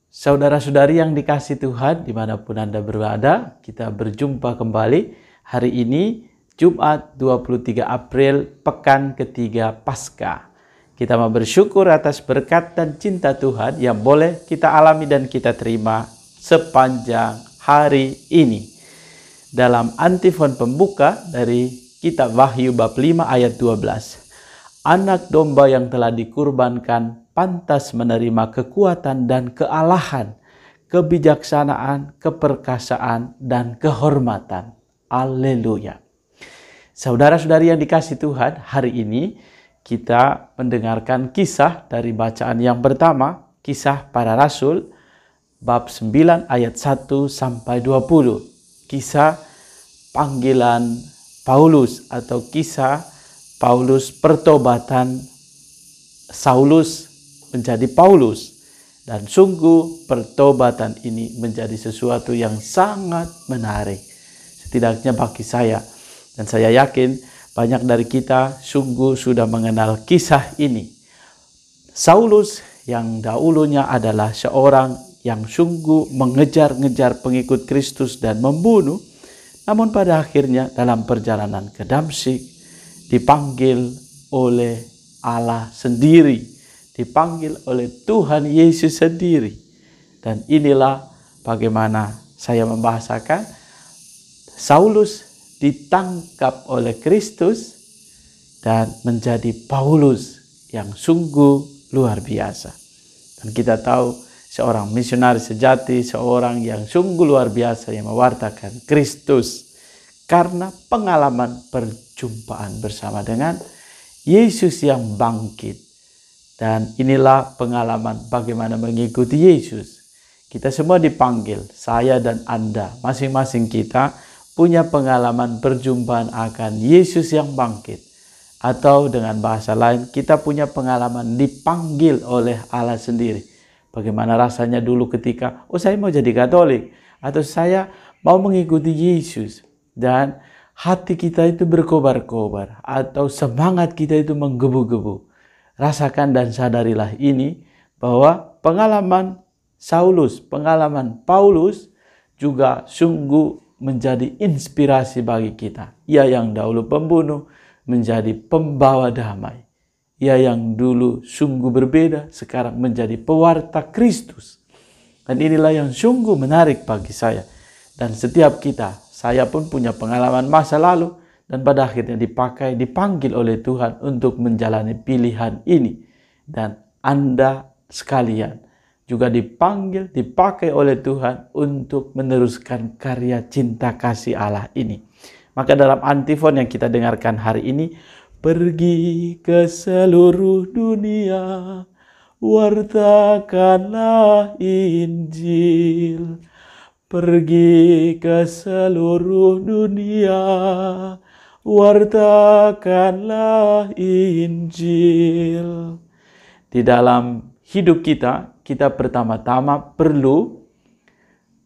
Saudara-saudari yang dikasihi Tuhan, dimanapun Anda berada, kita berjumpa kembali hari ini, Jumat 23 April, pekan ketiga Paskah. Kita mau bersyukur atas berkat dan cinta Tuhan yang boleh kita alami dan kita terima sepanjang hari ini. Dalam antifon pembuka dari kitab Wahyu bab 5 ayat 12. Anak domba yang telah dikurbankan pantas menerima kekuatan dan kealahan, kebijaksanaan, keperkasaan, dan kehormatan. Haleluya. Saudara-saudari yang dikasihi Tuhan, hari ini kita mendengarkan kisah dari bacaan yang pertama, kisah para rasul, bab 9 ayat 1 sampai 20. Kisah panggilan Paulus atau kisah Paulus pertobatan Saulus menjadi Paulus. Dan sungguh pertobatan ini menjadi sesuatu yang sangat menarik. Setidaknya bagi saya. Dan saya yakin banyak dari kita sungguh sudah mengenal kisah ini. Saulus yang dahulunya adalah seorang yang sungguh mengejar-ngejar pengikut Kristus dan membunuh. Namun pada akhirnya dalam perjalanan ke Damsyik dipanggil oleh Allah sendiri. Dipanggil oleh Tuhan Yesus sendiri. Dan inilah bagaimana saya membahasakan Saulus ditangkap oleh Kristus dan menjadi Paulus yang sungguh luar biasa. Dan kita tahu seorang misionaris sejati, seorang yang sungguh luar biasa yang mewartakan Kristus karena pengalaman perjumpaan bersama dengan Yesus yang bangkit. Dan inilah pengalaman bagaimana mengikuti Yesus. Kita semua dipanggil, saya dan Anda, masing-masing kita punya pengalaman perjumpaan akan Yesus yang bangkit. Atau dengan bahasa lain, kita punya pengalaman dipanggil oleh Allah sendiri. Bagaimana rasanya dulu ketika, saya mau jadi Katolik. Atau saya mau mengikuti Yesus. Dan hati kita itu berkobar-kobar. Atau semangat kita itu menggebu-gebu. Rasakan dan sadarilah ini bahwa pengalaman Saulus, pengalaman Paulus juga sungguh menjadi inspirasi bagi kita. Ia yang dahulu pembunuh menjadi pembawa damai. Ia yang dulu sungguh berbeda sekarang menjadi pewarta Kristus. Dan inilah yang sungguh menarik bagi saya. Dan setiap kita, saya pun punya pengalaman masa lalu. Dan pada akhirnya dipanggil oleh Tuhan untuk menjalani pilihan ini. Dan Anda sekalian juga dipanggil, dipakai oleh Tuhan untuk meneruskan karya cinta kasih Allah ini. Maka dalam antifon yang kita dengarkan hari ini, pergi ke seluruh dunia, wartakanlah Injil. Pergi ke seluruh dunia, wartakanlah Injil. Di dalam hidup kita pertama-tama perlu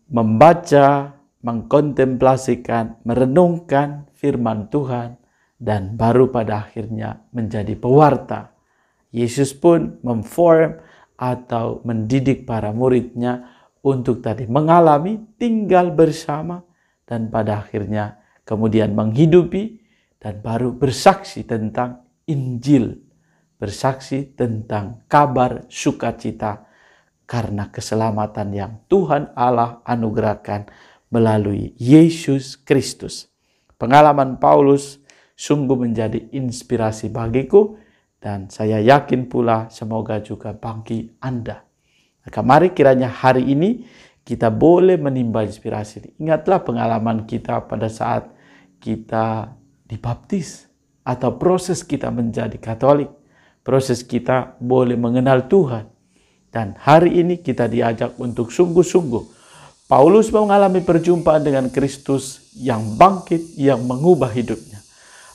membaca, mengkontemplasikan, merenungkan firman Tuhan, dan baru pada akhirnya menjadi pewarta. Yesus pun memform atau mendidik para muridnya untuk tadi mengalami, tinggal bersama, dan pada akhirnya kemudian menghidupi dan baru bersaksi tentang Injil. Bersaksi tentang kabar sukacita karena keselamatan yang Tuhan Allah anugerahkan melalui Yesus Kristus. Pengalaman Paulus sungguh menjadi inspirasi bagiku dan saya yakin pula semoga juga bagi Anda. Maka mari kiranya hari ini kita boleh menimba inspirasi. Ingatlah pengalaman kita pada saat kita dibaptis atau proses kita menjadi Katolik. Proses kita boleh mengenal Tuhan. Dan hari ini kita diajak untuk sungguh-sungguh. Paulus mengalami perjumpaan dengan Kristus yang bangkit, yang mengubah hidupnya.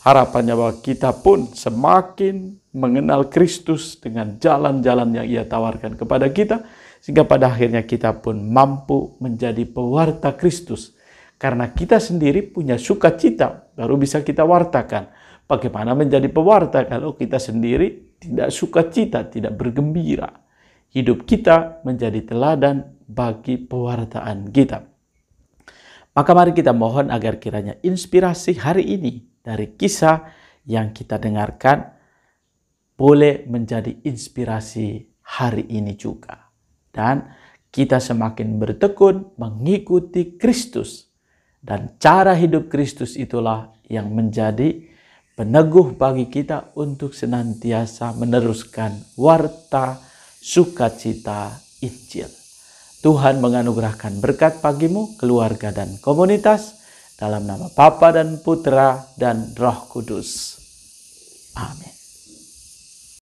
Harapannya bahwa kita pun semakin mengenal Kristus dengan jalan-jalan yang ia tawarkan kepada kita. Sehingga pada akhirnya kita pun mampu menjadi pewarta Kristus. Karena kita sendiri punya sukacita, baru bisa kita wartakan. Bagaimana menjadi pewarta kalau kita sendiri tidak sukacita, tidak bergembira. Hidup kita menjadi teladan bagi pewartaan kita. Maka mari kita mohon agar kiranya inspirasi hari ini dari kisah yang kita dengarkan boleh menjadi inspirasi hari ini juga. Dan kita semakin bertekun mengikuti Kristus. Dan cara hidup Kristus itulah yang menjadi peneguh bagi kita untuk senantiasa meneruskan warta sukacita Injil. Tuhan menganugerahkan berkat bagimu, keluarga dan komunitas, dalam nama Bapa dan Putra dan Roh Kudus. Amin.